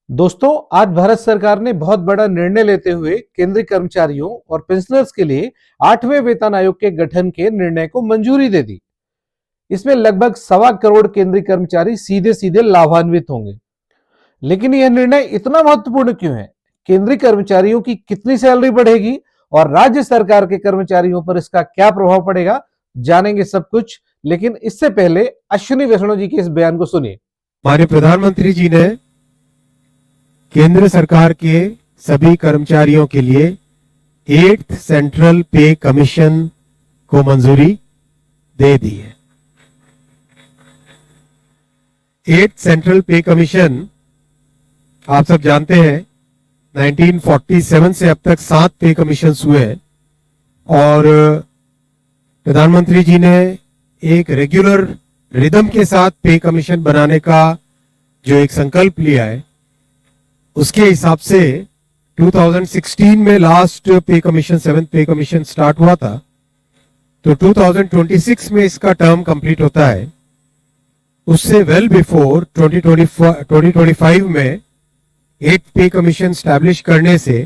दोस्तों, आज भारत सरकार ने बहुत बड़ा निर्णय लेते हुए केंद्रीय कर्मचारियों और पेंशनर्स के लिए 8वें वेतन आयोग के गठन के निर्णय को मंजूरी दे दी। इसमें लगभग 1.25 करोड़ केंद्रीय कर्मचारी सीधे सीधे लाभान्वित होंगे। लेकिन यह निर्णय इतना महत्वपूर्ण क्यों है? केंद्रीय कर्मचारियों की कितनी सैलरी बढ़ेगी और राज्य सरकार के कर्मचारियों पर इसका क्या प्रभाव पड़ेगा, जानेंगे सब कुछ। लेकिन इससे पहले अश्विनी वैष्णव जी के इस बयान को सुनिए। हमारे प्रधानमंत्री जी ने केंद्र सरकार के सभी कर्मचारियों के लिए 8th सेंट्रल पे कमीशन को मंजूरी दे दी है। 8th सेंट्रल पे कमीशन आप सब जानते हैं 1947 से अब तक 7 पे कमीशन हुए हैं और प्रधानमंत्री जी ने एक रेगुलर रिदम के साथ पे कमीशन बनाने का जो एक संकल्प लिया है, उसके हिसाब से 2016 में लास्ट पे कमीशन 7th पे कमीशन स्टार्ट हुआ था, तो 2026 में इसका टर्म कंप्लीट होता है। उससे वेल बिफोर 2025 में 8th पे कमीशन स्टैब्लिश करने से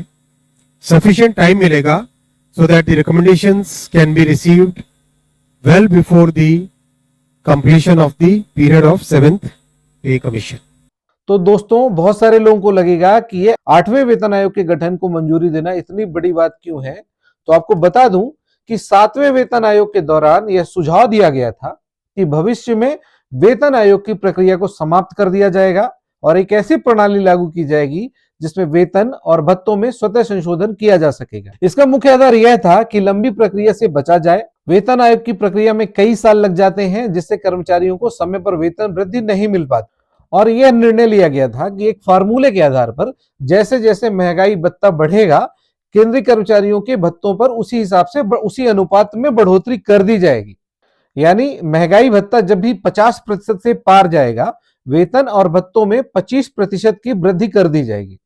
सफिशिएंट टाइम मिलेगा so that the recommendations can be received well before the completion of the period of 7th पे कमीशन। तो दोस्तों, बहुत सारे लोगों को लगेगा कि ये 8वें वेतन आयोग के गठन को मंजूरी देना इतनी बड़ी बात क्यों है। तो आपको बता दूं कि 7वें वेतन आयोग के दौरान यह सुझाव दिया गया था कि भविष्य में वेतन आयोग की प्रक्रिया को समाप्त कर दिया जाएगा और एक ऐसी प्रणाली लागू की जाएगी जिसमें वेतन और भत्तों में स्वतः संशोधन किया जा सकेगा। इसका मुख्य आधार यह था कि लंबी प्रक्रिया से बचा जाए। वेतन आयोग की प्रक्रिया में कई साल लग जाते हैं, जिससे कर्मचारियों को समय पर वेतन वृद्धि नहीं मिल पाती। और यह निर्णय लिया गया था कि एक फार्मूले के आधार पर जैसे जैसे महंगाई भत्ता बढ़ेगा, केंद्रीय कर्मचारियों के भत्तों पर उसी हिसाब से उसी अनुपात में बढ़ोतरी कर दी जाएगी। यानी महंगाई भत्ता जब भी 50% से पार जाएगा, वेतन और भत्तों में 25% की वृद्धि कर दी जाएगी।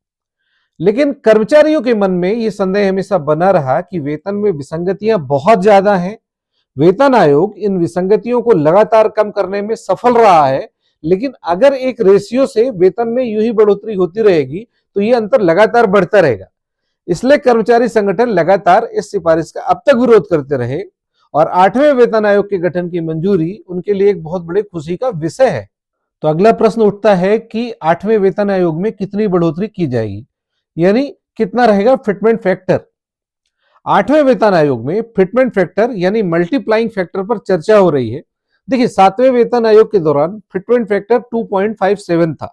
लेकिन कर्मचारियों के मन में यह संदेह हमेशा बना रहा कि वेतन में विसंगतियां बहुत ज्यादा हैं। वेतन आयोग इन विसंगतियों को लगातार कम करने में सफल रहा है, लेकिन अगर एक रेशियो से वेतन में यूं ही बढ़ोतरी होती रहेगी तो यह अंतर लगातार बढ़ता रहेगा। इसलिए कर्मचारी संगठन लगातार इस सिफारिश का अब तक विरोध करते रहे और 8वें वेतन आयोग के गठन की मंजूरी उनके लिए एक बहुत बड़ी खुशी का विषय है। तो अगला प्रश्न उठता है कि 8वें वेतन आयोग में कितनी बढ़ोतरी की जाएगी, यानी कितना रहेगा फिटमेंट फैक्टर। 8वें वेतन आयोग में फिटमेंट फैक्टर यानी मल्टीप्लाइंग फैक्टर पर चर्चा हो रही है। देखिए, 7वें वेतन आयोग के दौरान फिटमेंट फैक्टर 2.57 था,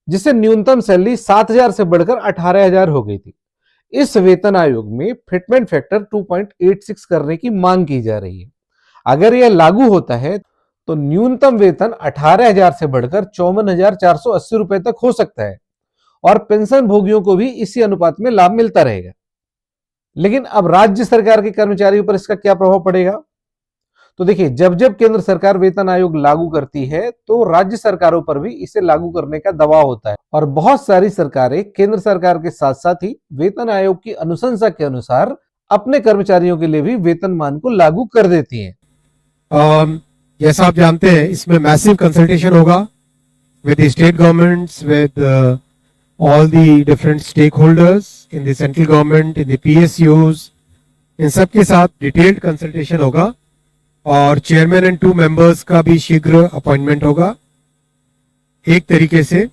जिससे न्यूनतम सैलरी 7,000 से बढ़कर 18,000 हो गई थी। इस वेतन आयोग में फिटमेंट फैक्टर 2.86 करने की मांग की जा रही है। अगर यह लागू होता है तो न्यूनतम वेतन 18,000 से बढ़कर 54,480 रुपए तक हो सकता है और पेंशन भोगियों को भी इसी अनुपात में लाभ मिलता रहेगा। लेकिन अब राज्य सरकार के कर्मचारियों पर इसका क्या प्रभाव पड़ेगा? तो देखिए, जब जब केंद्र सरकार वेतन आयोग लागू करती है तो राज्य सरकारों पर भी इसे लागू करने का दबाव होता है और बहुत सारी सरकारें केंद्र सरकार के साथ साथ ही वेतन आयोग की अनुशंसा के अनुसार अपने कर्मचारियों के लिए भी वेतनमान को लागू कर देती हैं। जैसा आप जानते हैं, इसमें मैसिव कंसल्टेशन होगा with the state governments, with all the different stakeholders in the central government, in the PSUs, इन सब के साथ डिटेल्ड कंसल्टेशन होगा और चेयरमैन एंड 2 मेंबर्स का भी शीघ्र अपॉइंटमेंट होगा। एक तरीके से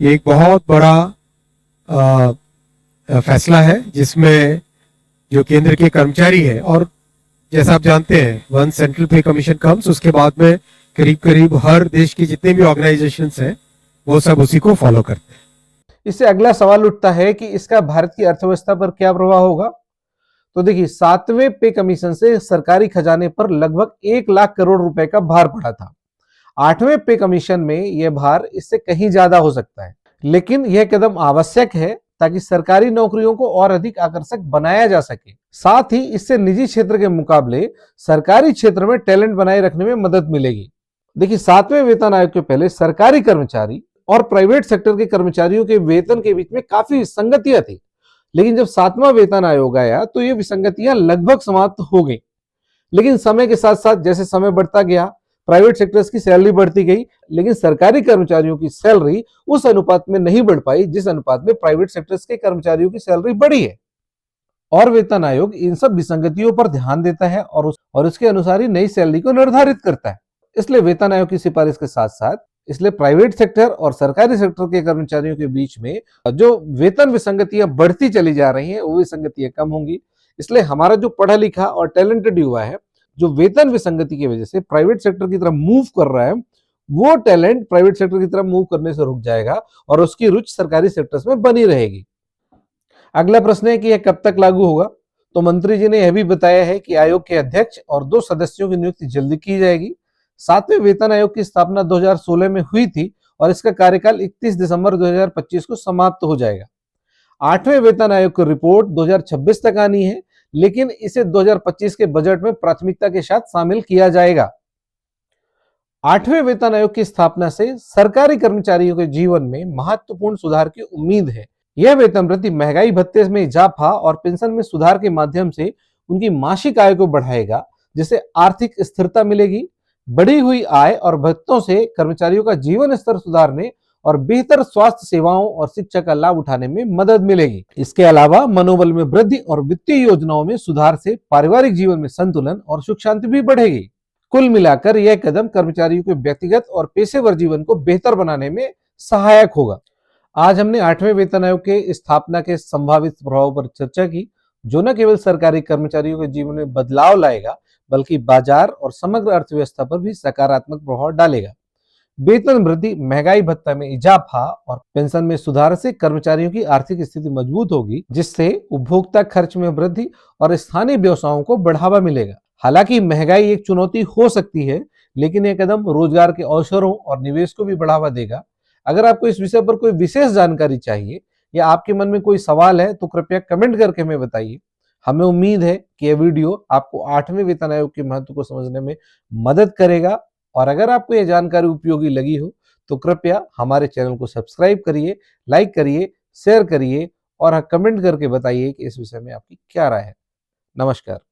ये एक बहुत बड़ा फैसला है जिसमें जो केंद्र के कर्मचारी है, और जैसा आप जानते हैं वन सेंट्रल पे कमीशन कम्स, उसके बाद में करीब करीब हर देश की जितने भी ऑर्गेनाइजेशंस हैं वो सब उसी को फॉलो करते हैं। इससे अगला सवाल उठता है कि इसका भारत की अर्थव्यवस्था पर क्या प्रभाव होगा। तो देखिए, 7वें पे कमीशन से सरकारी खजाने पर लगभग 1 लाख करोड़ रुपए का भार पड़ा था। 8वें पे कमीशन में यह भार इससे कहीं ज्यादा हो सकता है, लेकिन यह कदम आवश्यक है ताकि सरकारी नौकरियों को और अधिक आकर्षक बनाया जा सके। साथ ही इससे निजी क्षेत्र के मुकाबले सरकारी क्षेत्र में टैलेंट बनाए रखने में मदद मिलेगी। देखिए, 7वें वेतन आयोग के पहले सरकारी कर्मचारी और प्राइवेट सेक्टर के कर्मचारियों के वेतन के बीच में काफी विसंगतियां थी, लेकिन जब 7वां वेतन आयोग आया तो ये विसंगतियां लगभग समाप्त हो गई। लेकिन समय के साथ साथ जैसे समय बढ़ता गया, प्राइवेट सेक्टर्स की सैलरी बढ़ती गई, लेकिन सरकारी कर्मचारियों की सैलरी उस अनुपात में नहीं बढ़ पाई जिस अनुपात में प्राइवेट सेक्टर्स के कर्मचारियों की सैलरी बढ़ी है। और वेतन आयोग इन सब विसंगतियों पर ध्यान देता है और उसके अनुसार ही नई सैलरी को निर्धारित करता है। इसलिए वेतन आयोग की सिफारिश के साथ साथ इसलिए प्राइवेट सेक्टर और सरकारी सेक्टर के कर्मचारियों के बीच में जो वेतन विसंगतियां बढ़ती चली जा रही हैं वो विसंगतियां कम होंगी। इसलिए हमारा जो पढ़ा लिखा और टैलेंटेड युवा है जो वेतन विसंगति की वजह से प्राइवेट सेक्टर की तरफ मूव कर रहा है, वो टैलेंट प्राइवेट सेक्टर की तरफ मूव करने से रुक जाएगा और उसकी रुचि सरकारी सेक्टर्स में बनी रहेगी। अगला प्रश्न है कि यह कब तक लागू होगा। तो मंत्री जी ने यह भी बताया है कि आयोग के अध्यक्ष और 2 सदस्यों की नियुक्ति जल्दी की जाएगी। 7वें वेतन आयोग की स्थापना 2016 में हुई थी और इसका कार्यकाल 31 दिसंबर 2025 को समाप्त हो जाएगा। 8वें वेतन आयोग की रिपोर्ट 2026 तक आनी है, लेकिन इसे 2025 के बजट में प्राथमिकता के साथ शामिल किया जाएगा। 8वें वेतन आयोग की स्थापना से सरकारी कर्मचारियों के जीवन में महत्वपूर्ण सुधार की उम्मीद है। यह वेतन वृद्धि महंगाई भत्ते में इजाफा और पेंशन में सुधार के माध्यम से उनकी मासिक आय को बढ़ाएगा, जिससे आर्थिक स्थिरता मिलेगी। बढ़ी हुई आय और भत्तों से कर्मचारियों का जीवन स्तर सुधारने और बेहतर स्वास्थ्य सेवाओं और शिक्षा का लाभ उठाने में मदद मिलेगी। इसके अलावा मनोबल में वृद्धि और वित्तीय योजनाओं में सुधार से पारिवारिक जीवन में संतुलन और सुख शांति भी बढ़ेगी। कुल मिलाकर यह कदम कर्मचारियों के व्यक्तिगत और पेशेवर जीवन को बेहतर बनाने में सहायक होगा। आज हमने 8वें वेतन आयोग के स्थापना के संभावित प्रभाव पर चर्चा की, जो न केवल सरकारी कर्मचारियों के जीवन में बदलाव लाएगा, बल्कि बाजार और समग्र अर्थव्यवस्था पर भी सकारात्मक प्रभाव डालेगा। वेतन वृद्धि, महंगाई भत्ता में इजाफा और पेंशन में सुधार से कर्मचारियों की आर्थिक स्थिति मजबूत होगी, जिससे उपभोक्ता खर्च में वृद्धि और स्थानीय व्यवसायों को बढ़ावा मिलेगा। हालांकि महंगाई एक चुनौती हो सकती है, लेकिन यह कदम रोजगार के अवसरों और निवेश को भी बढ़ावा देगा। अगर आपको इस विषय पर कोई विशेष जानकारी चाहिए या आपके मन में कोई सवाल है तो कृपया कमेंट करके हमें बताइए। हमें उम्मीद है कि यह वीडियो आपको 8वें वेतन आयोग के महत्व को समझने में मदद करेगा, और अगर आपको यह जानकारी उपयोगी लगी हो तो कृपया हमारे चैनल को सब्सक्राइब करिए, लाइक करिए, शेयर करिए और कमेंट करके बताइए कि इस विषय में आपकी क्या राय है। नमस्कार।